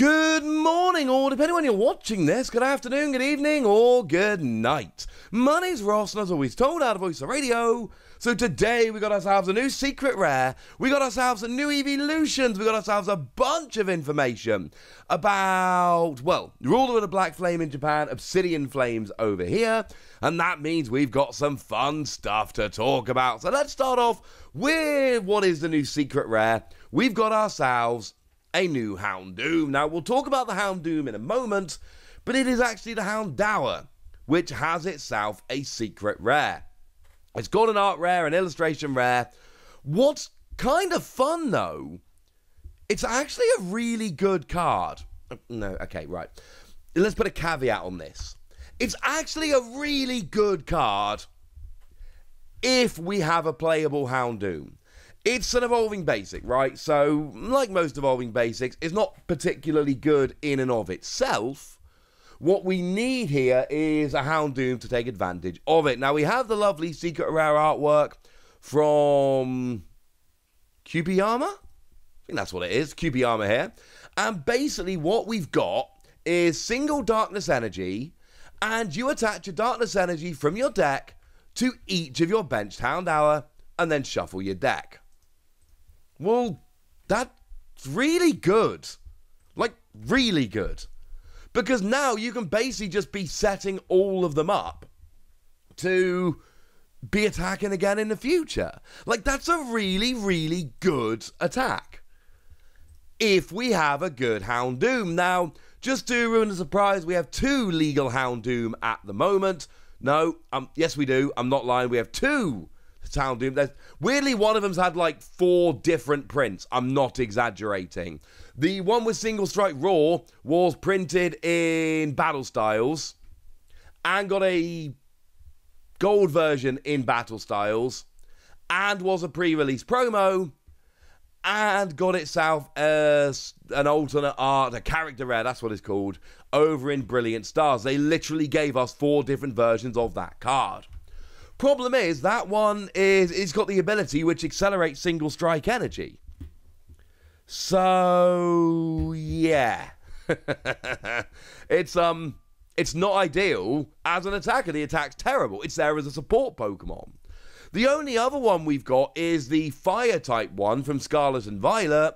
Good morning, or depending on when you're watching this, good afternoon, good evening, or good night. My name's Ross, and as always told, out of Voice of Radio. So today we got ourselves a new secret rare, we got ourselves a new evolutions, we got ourselves a bunch of information about, well, Ruler of the Black Flame in Japan, Obsidian Flames over here, and that means we've got some fun stuff to talk about. So let's start off with what is the new secret rare. We've got ourselves a new Houndoom. Now, we'll talk about the Houndoom in a moment, but it is actually the Houndour, which has itself a secret rare. It's got an art rare, an illustration rare. What's kind of fun, though, it's actually a really good card. No, okay, right. Let's put a caveat on this. It's actually a really good card if we have a playable Houndoom. It's an evolving basic, right? So, like most evolving basics, it's not particularly good in and of itself. What we need here is a Houndoom to take advantage of it. Now, we have the lovely secret rare artwork from Cubiyama? I think that's what it is, Cubiyama here. And basically what we've got is single darkness energy, and you attach a darkness energy from your deck to each of your benched Houndour, and then shuffle your deck. Well, that's really good. Like, really good. Because now you can basically just be setting all of them up to be attacking again in the future. Like, that's a really, really good attack. If we have a good Houndoom. Now, just to ruin the surprise, we have two legal Houndoom at the moment. No, yes we do. I'm not lying. We have two Houndoom. Weirdly, one of them's had like 4 different prints. I'm not exaggerating. The one with Single Strike Raw was printed in Battle Styles and got a gold version in Battle Styles and was a pre-release promo and got itself as an alternate art, a character rare, that's what it's called, over in Brilliant Stars. They literally gave us 4 different versions of that card. Problem is, that one it's got the ability which accelerates single strike energy. So, yeah. It's not ideal as an attacker. The attack's terrible. It's there as a support Pokemon. The only other one we've got is the fire type one from Scarlet and Violet,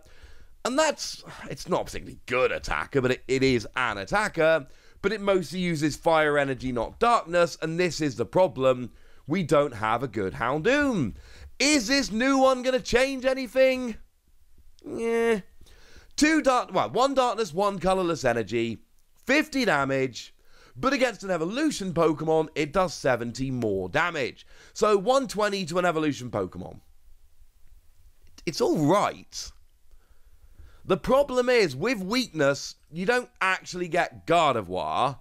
and it's not a particularly good attacker, but it is an attacker, but it mostly uses fire energy, not darkness, and this is the problem. We don't have a good Houndoom. Is this new one going to change anything? Yeah. 1 darkness, 1 colorless energy, 50 damage, but against an evolution Pokemon, it does 70 more damage. So 120 to an evolution Pokemon. It's alright. The problem is, with weakness, you don't actually get Gardevoir,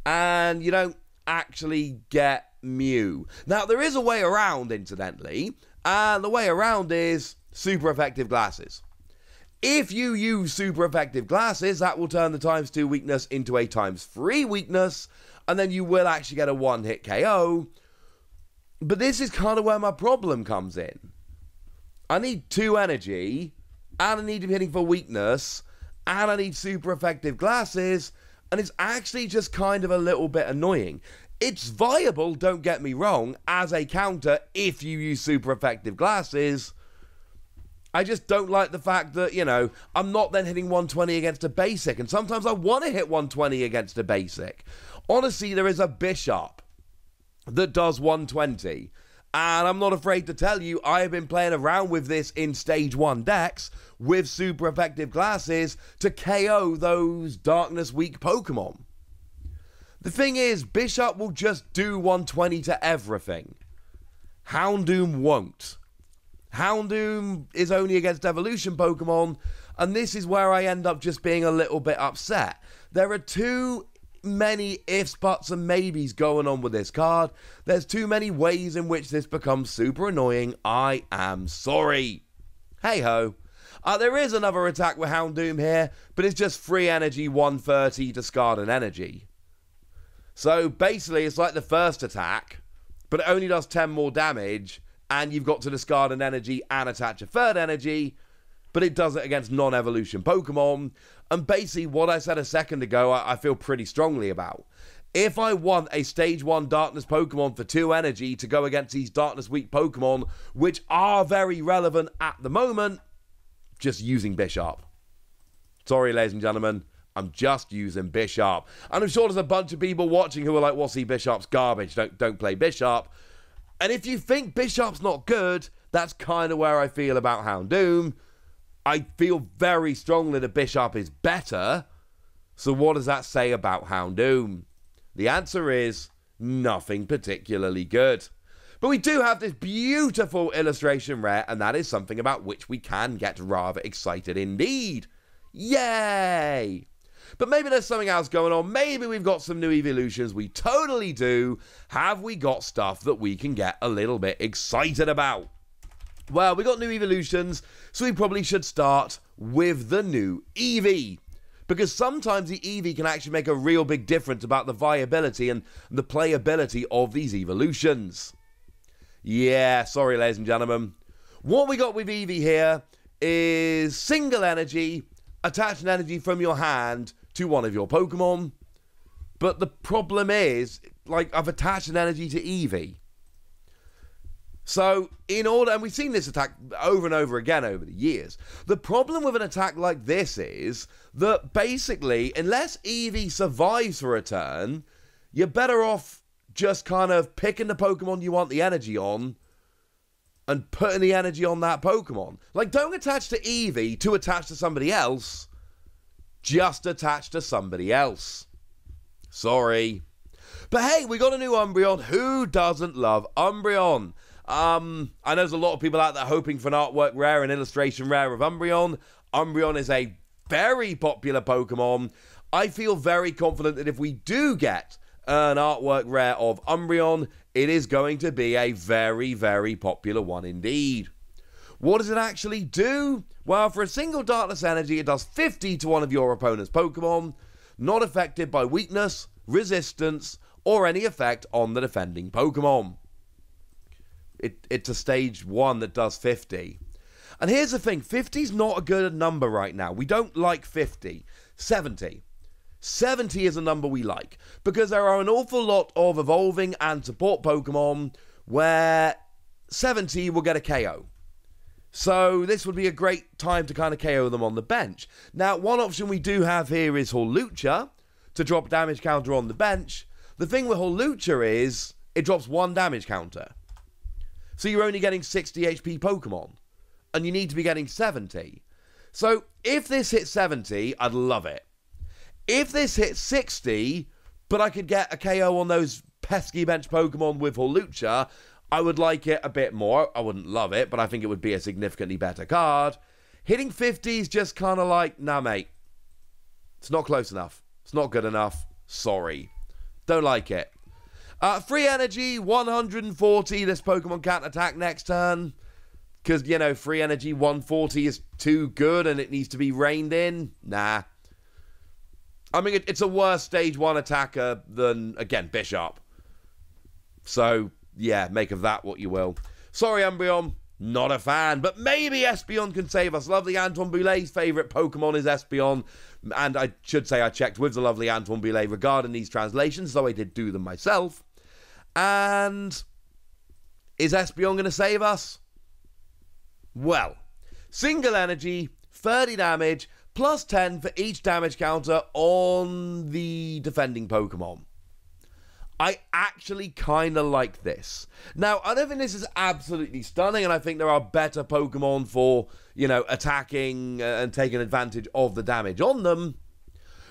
and you don't actually get Mew. Now, there is a way around, incidentally, and the way around is super effective glasses. If you use super effective glasses, that will turn the ×2 weakness into a ×3 weakness, and then you will actually get a one-hit KO. But this is kind of where my problem comes in. I need 2 energy, and I need to be hitting for weakness, and I need super effective glasses, and it's actually just kind of a little bit annoying. It's viable, don't get me wrong, as a counter if you use super effective glasses. I just don't like the fact that, you know, I'm not then hitting 120 against a basic, and sometimes I want to hit 120 against a basic. Honestly, there is a Bishop that does 120, and I'm not afraid to tell you, I have been playing around with this in Stage 1 decks with super effective glasses to KO those darkness weak Pokemon. The thing is, Bishop will just do 120 to everything. Houndoom won't. Houndoom is only against evolution Pokemon, and this is where I end up just being a little bit upset. There are too many ifs, buts, and maybes going on with this card. There's too many ways in which this becomes super annoying. I am sorry. Hey-ho. There is another attack with Houndoom here, but it's just free energy, 130, discard an energy. So basically, it's like the first attack, but it only does 10 more damage, and you've got to discard an energy and attach a third energy, but it does it against non-evolution Pokemon. And basically what I said a second ago, I feel pretty strongly about. If I want a stage 1 Darkness Pokemon for 2 energy to go against these Darkness weak Pokemon, which are very relevant at the moment, just using Bisharp. Sorry, ladies and gentlemen, I'm just using Bisharp. And I'm sure there's a bunch of people watching who are like, well, see, Bisharp's garbage, don't play Bisharp. And if you think Bisharp's not good, that's kind of where I feel about Houndoom. I feel very strongly that Bisharp is better. So what does that say about Houndoom? The answer is nothing particularly good. But we do have this beautiful illustration rare, and that is something about which we can get rather excited indeed. Yay! But maybe there's something else going on. Maybe we've got some new evolutions. We totally do. Have we got stuff that we can get a little bit excited about? Well, we got new evolutions, so we probably should start with the new Eevee. Because sometimes the Eevee can actually make a real big difference about the viability and the playability of these evolutions. Yeah, sorry, ladies and gentlemen. What we got with Eevee here is single energy, attach an energy from your hand to one of your Pokemon. But the problem is, like, I've attached an energy to Eevee. So, in order, and we've seen this attack over and over again over the years, the problem with an attack like this is that basically, unless Eevee survives for a turn, you're better off just kind of picking the Pokemon you want the energy on and putting the energy on that Pokemon. Like, don't attach to Eevee to attach to somebody else, just attach to somebody else. Sorry. But hey, we got a new Umbreon. Who doesn't love Umbreon? I know there's a lot of people out there hoping for an artwork rare, an illustration rare of Umbreon. Umbreon is a very popular Pokemon. I feel very confident that if we do get an artwork rare of Umbreon, it is going to be a very, very popular one indeed. What does it actually do? Well, for a single Darkness energy, it does 50 to one of your opponent's Pokemon, not affected by weakness, resistance, or any effect on the defending Pokemon. It's a stage 1 that does 50. And here's the thing, 50 is not a good number right now. We don't like 50. 70. 70 is a number we like, because there are an awful lot of evolving and support Pokemon where 70 will get a KO. So this would be a great time to kind of KO them on the bench. Now, one option we do have here is Hawlucha to drop damage counter on the bench. The thing with Hawlucha is it drops 1 damage counter. So you're only getting 60 HP Pokemon, and you need to be getting 70. So if this hits 70, I'd love it. If this hits 60, but I could get a KO on those pesky bench Pokemon with Hawlucha, I would like it a bit more. I wouldn't love it, but I think it would be a significantly better card. Hitting 50 is just kind of like, nah, mate. It's not close enough. It's not good enough. Sorry. Don't like it. Free energy, 140. This Pokemon can't attack next turn. Because, you know, free energy, 140 is too good and it needs to be reined in. Nah. I mean, it's a worse stage 1 attacker than, again, Bisharp. So, yeah, make of that what you will. Sorry, Umbreon. Not a fan. But maybe Espeon can save us. Lovely Antoine Boulet's favourite Pokemon is Espeon. And I should say I checked with the lovely Antoine Boulet regarding these translations, though I did do them myself. And is Espeon going to save us? Well, single energy, 30 damage, plus 10 for each damage counter on the defending Pokemon. I actually kind of like this. Now, I don't think this is absolutely stunning, and I think there are better Pokemon for, you know, attacking and taking advantage of the damage on them.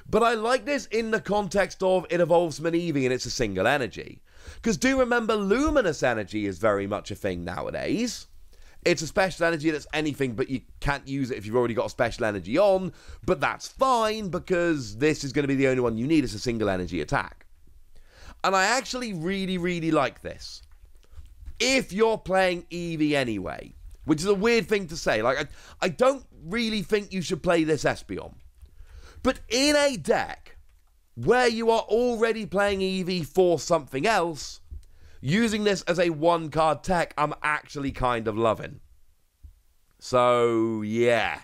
But I like this in the context of it evolves from an Eevee and it's a single energy. Because do remember, Luminous Energy is very much a thing nowadays. It's a special energy that's anything, but you can't use it if you've already got a special energy on. But that's fine, because this is going to be the only one you need. It's a single energy attack. And I actually really, really like this. If you're playing Eevee anyway, which is a weird thing to say. Like, I don't really think you should play this Espeon. But in a deck where you are already playing Eevee for something else, using this as a 1-card tech, I'm actually kind of loving. So, yeah.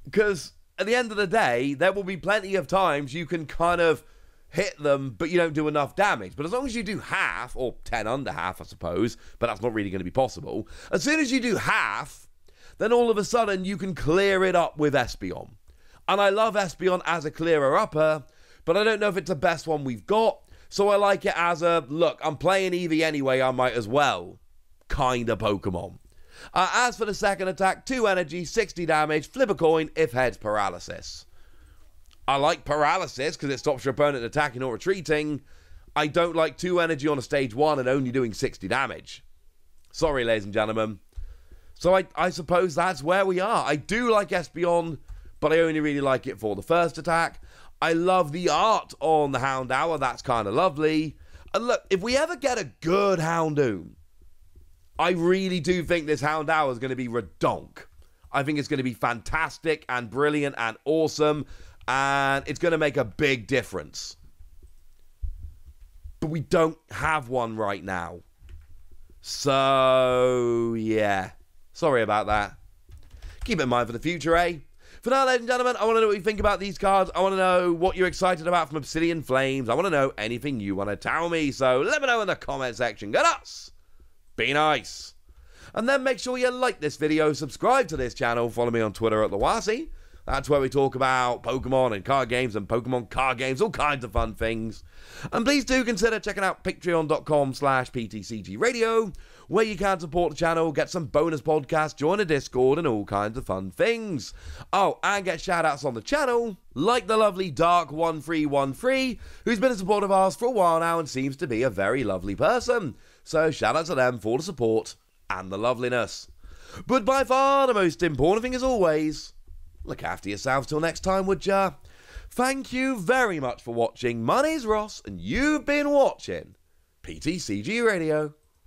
Because at the end of the day, there will be plenty of times you can kind of hit them, but you don't do enough damage. But as long as you do half, or 10 under half, I suppose, but that's not really going to be possible. As soon as you do half, then all of a sudden you can clear it up with Espeon. And I love Espeon as a clearer-upper, but I don't know if it's the best one we've got. So I like it as a, look, I'm playing Eevee anyway, I might as well kind of Pokemon. As for the second attack, 2 energy, 60 damage, flip a coin, if heads, paralysis. I like paralysis because it stops your opponent attacking or retreating. I don't like 2 energy on a stage 1 and only doing 60 damage. Sorry, ladies and gentlemen. So I suppose that's where we are. I do like Espeon, but I only really like it for the first attack. I love the art on the Houndour. That's kind of lovely. And look, if we ever get a good Houndoom, I really do think this Houndour is going to be redonk. I think it's going to be fantastic and brilliant and awesome, and it's going to make a big difference. But we don't have one right now. So, yeah. Sorry about that. Keep it in mind for the future, eh? For now, ladies and gentlemen, I want to know what you think about these cards. I want to know what you're excited about from Obsidian Flames. I want to know anything you want to tell me. So let me know in the comment section. Go nuts! Be nice. And then make sure you like this video, subscribe to this channel, follow me on Twitter at Lawasi. That's where we talk about Pokemon and card games and Pokemon card games, all kinds of fun things. And please do consider checking out patreon.com/PTCGradio, where you can support the channel, get some bonus podcasts, join a Discord, and all kinds of fun things. Oh, and get shout-outs on the channel, like the lovely Dark1313, who's been a supporter of ours for a while now and seems to be a very lovely person. So shout out to them for the support and the loveliness. But by far the most important thing, as always, look after yourselves till next time, would ya? Thank you very much for watching. My name's Ross, and you've been watching PTCG Radio.